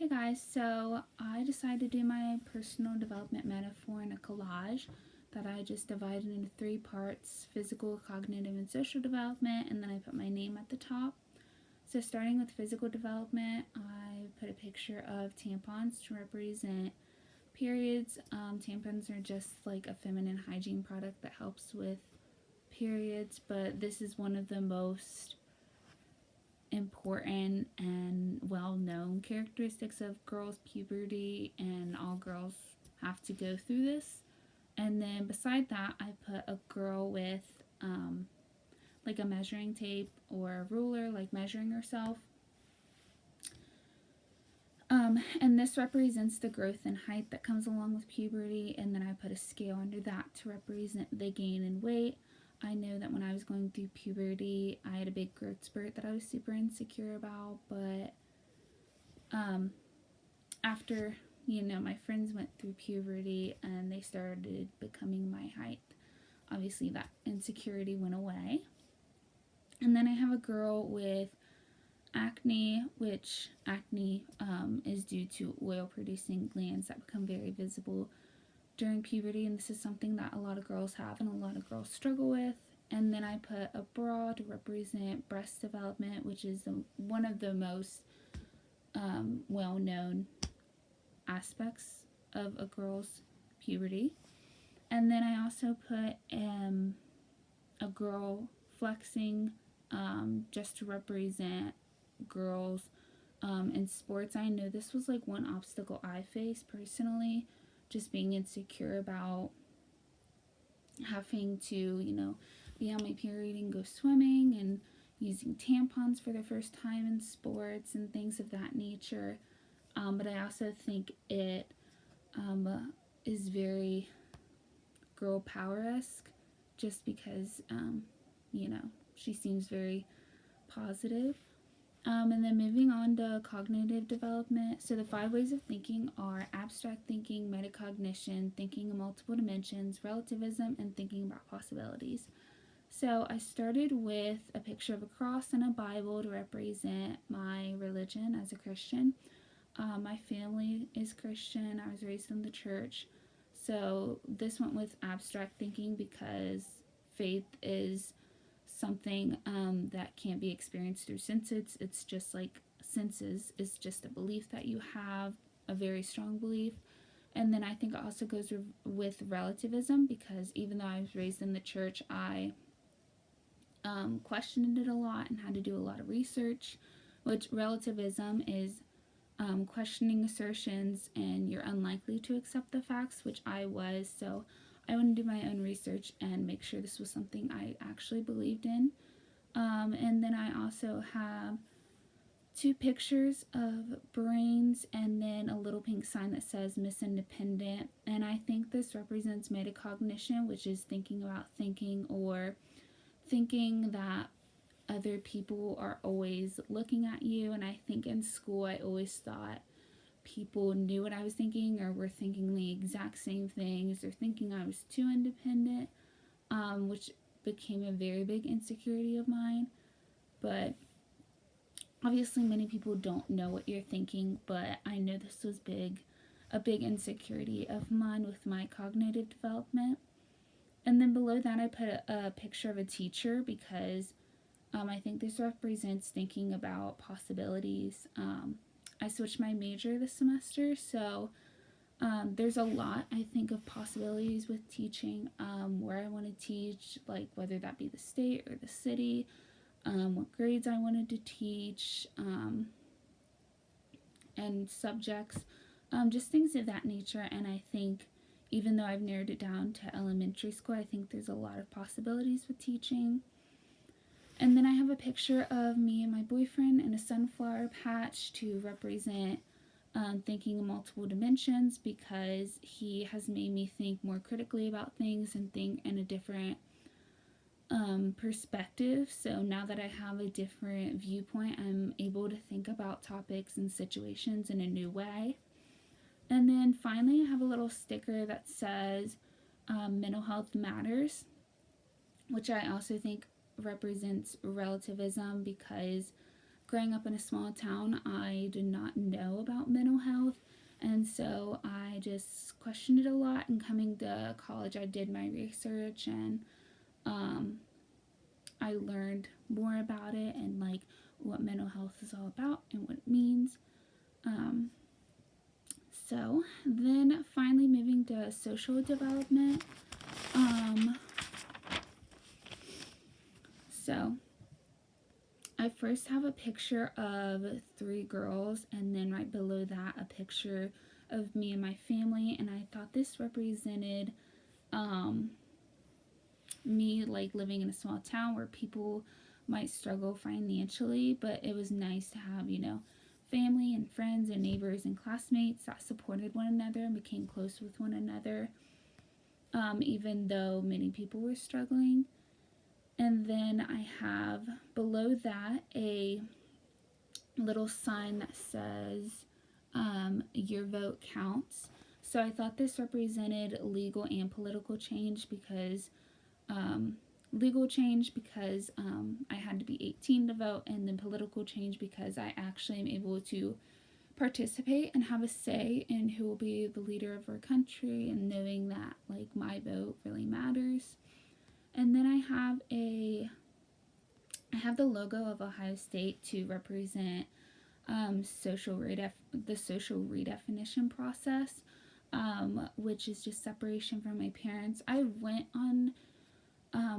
Hey guys, so I decided to do my personal development metaphor in a collage that I just divided into three parts: physical, cognitive, and social development, and then I put my name at the top. So, starting with physical development, I put a picture of tampons to represent periods. Tampons are just like a feminine hygiene product that helps with periods, but this is one of the most important and well-known characteristics of girls' puberty, and all girls have to go through this. And then beside that, I put a girl with like a measuring tape or a ruler, like measuring herself. And this represents the growth in height that comes along with puberty. And then I put a scale under that to represent the gain in weight. I know that when I was going through puberty, I had a big growth spurt that I was super insecure about, but after, my friends went through puberty and they started becoming my height, obviously that insecurity went away. And then I have a girl with acne, which acne is due to oil producing glands that become very visible during puberty, and this is something that a lot of girls have and a lot of girls struggle with. And then I put a bra to represent breast development, which is one of the most well-known aspects of a girl's puberty. And then I also put a girl flexing just to represent girls in sports. I know this was like one obstacle I faced personally, just being insecure about having to, be on my period and go swimming, and using tampons for the first time in sports and things of that nature. But I also think it is very girl power-esque, just because, she seems very positive. And then moving on to cognitive development. So the 5 ways of thinking are abstract thinking, metacognition, thinking in multiple dimensions, relativism, and thinking about possibilities. So I started with a picture of a cross and a Bible to represent my religion as a Christian. My family is Christian. I was raised in the church. So this went with abstract thinking because faith is something that can't be experienced through senses. It's just like senses. It's just a belief that you have, a very strong belief. And then I think it also goes with relativism, because even though I was raised in the church, I questioned it a lot and had to do a lot of research, which relativism is questioning assertions and you're unlikely to accept the facts, which I was. So I want to do my own research and make sure this was something I actually believed in. And then I also have 2 pictures of brains and then a little pink sign that says Miss Independent. And I think this represents metacognition, which is thinking about thinking, or thinking that other people are always looking at you. And I think in school I always thought people knew what I was thinking, or were thinking the exact same things, or thinking I was too independent, which became a very big insecurity of mine. But obviously many people don't know what you're thinking, but I know this was a big insecurity of mine with my cognitive development. And then below that I put a picture of a teacher, because I think this represents thinking about possibilities. I switched my major this semester, so there's a lot, I think, of possibilities with teaching, where I want to teach, like whether that be the state or the city, what grades I wanted to teach, and subjects, just things of that nature. And I think even though I've narrowed it down to elementary school, I think there's a lot of possibilities with teaching. And then I have a picture of me and my boyfriend in a sunflower patch to represent thinking in multiple dimensions, because he has made me think more critically about things and think in a different perspective. So now that I have a different viewpoint, I'm able to think about topics and situations in a new way. And then finally, I have a little sticker that says mental health matters, which I also think represents relativism, because growing up in a small town, I did not know about mental just questioned it a lot. And coming to college, I did my research, and I learned more about it, and like what mental health is all about and what it means. Um, so then finally moving to social development. So I first have a picture of 3 girls, and then right below that a picture of me and my family, and I thought this represented me like living in a small town where people might struggle financially, but it was nice to have, family and friends and neighbors and classmates that supported one another and became close with one another, even though many people were struggling. And then I have below that a little sign that says, your vote counts. So I thought this represented legal and political change because I had to be 18 to vote, and then political change because I actually am able to participate and have a say in who will be the leader of our country, and knowing that like my vote really matters. And then I have the logo of Ohio State to represent the social redefinition process, which is just separation from my parents. I went on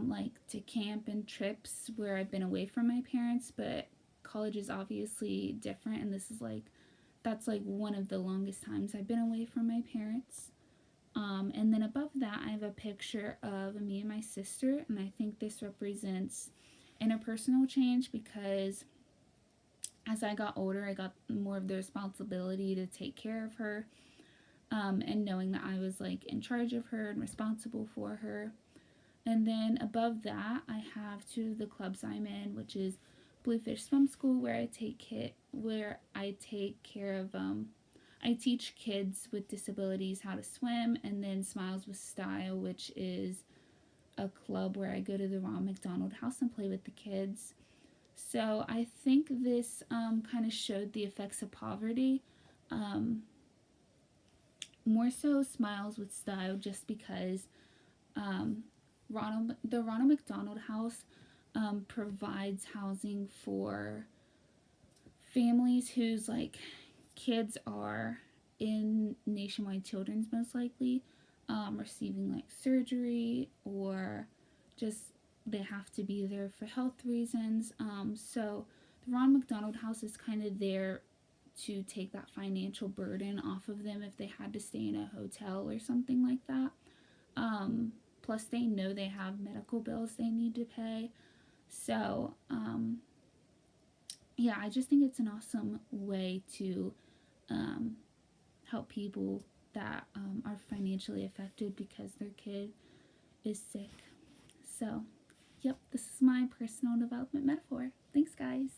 like to camp and trips where I've been away from my parents, but college is obviously different, and that's like one of the longest times I've been away from my parents. And then above that, I have a picture of me and my sister, and I think this represents interpersonal change because as I got older, I got more of the responsibility to take care of her, and knowing that I was like in charge of her and responsible for her. And then above that, I have 2 of the clubs I'm in, which is Bluefish Swim School, where I take care of I teach kids with disabilities how to swim, and then Smiles with Style, which is a club where I go to the Ronald McDonald House and play with the kids. So I think this kind of showed the effects of poverty. More so Smiles with Style, just because the Ronald McDonald House provides housing for families whose like kids are in Nationwide Children's, most likely receiving like surgery, or just they have to be there for health reasons. So the Ronald McDonald House is kind of there to take that financial burden off of them if they had to stay in a hotel or something like that. Plus they know they have medical bills they need to pay. So yeah, I just think it's an awesome way to help people that are financially affected because their kid is sick. So, yep, this is my personal development metaphor. Thanks, guys.